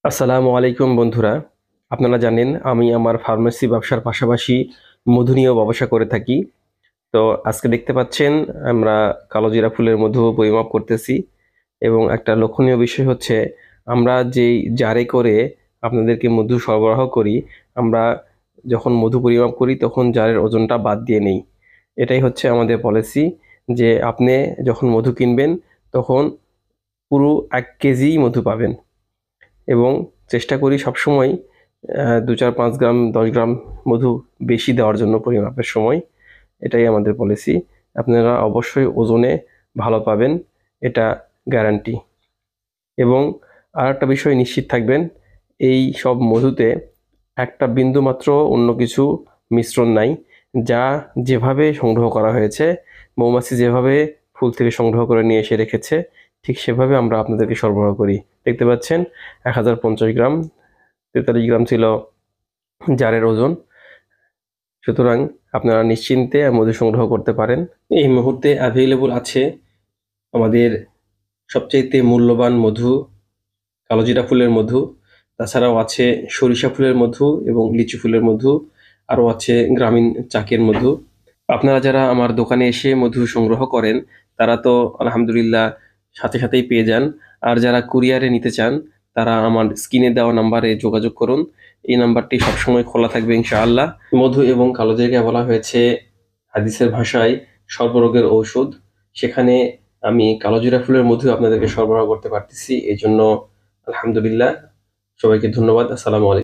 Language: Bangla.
আসসালামু আলাইকুম বন্ধুরা। আপনারা জানেন আমি আমার ফার্মেসি ব্যবসার পাশাপাশি মধু নিয়েও ব্যবসা করে থাকি। তো আজকে দেখতে পাচ্ছেন আমরা কালোজিরা ফুলের মধু পরিমাপ করতেছি এবং একটা লক্ষণীয় বিষয় হচ্ছে আমরা যেই জারে করে আপনাদেরকে মধু সরবরাহ করি, আমরা যখন মধু পরিমাপ করি তখন জারের ওজনটা বাদ দিয়ে নেই। এটাই হচ্ছে আমাদের পলিসি যে আপনি যখন মধু কিনবেন তখন পুরো 1 কেজি মধু পাবেন এবং চেষ্টা করি সবসময় ২, ৪, ৫ গ্রাম ১০ গ্রাম মধু বেশি দেওয়ার জন্য পরিমাপের সময়। এটাই আমাদের পলিসি। আপনারা অবশ্যই ওজনে ভালো পাবেন, এটা গ্যারান্টি। এবং আরেকটা বিষয় নিশ্চিত থাকবেন, এই সব মধুতে একটা বিন্দুমাত্র অন্য কিছু মিশ্রণ নাই। যা যেভাবে সংগ্রহ করা হয়েছে, মৌমাছি যেভাবে ফুল থেকে সংগ্রহ করে নিয়ে এসে রেখেছে, ঠিক সেভাবে আমরা আপনাদেরকে সরবরাহ করি। দেখতে পাচ্ছেন ১০৫০ গ্রাম, ৪৩ গ্রাম ছিল জারের ওজন। সুতরাং আপনারা নিশ্চিন্তে মধু সংগ্রহ করতে পারেন। এই মুহূর্তে অ্যাভেইলেবল আছে আমাদের সবচাইতে মূল্যবান মধু, কালোজিরা ফুলের মধু। তাছাড়াও আছে সরিষা ফুলের মধু এবং লিচু ফুলের মধু। আরও আছে গ্রামীণ চাকের মধু। আপনারা যারা আমার দোকানে এসে মধু সংগ্রহ করেন তারা তো আলহামদুলিল্লাহ সাথে সাথেই পেয়ে যান। আর যারা কুরিয়ারে নিতে চান তারা আমার স্ক্রিনে দেওয়া নাম্বারে যোগাযোগ করুন। এই নাম্বারটি সবসময় খোলা থাকবে ইনশাআল্লাহ। মধু এবং কালোজিরাকে বলা হয়েছে হাদিসের ভাষায় সর্বরোগের ঔষধ। সেখানে আমি কালোজিরা ফুলের মধু আপনাদেরকে সরবরাহ করতে পারতেছি, এই জন্য আলহামদুলিল্লাহ। সবাইকে ধন্যবাদ। আসসালামু আলাইকুম।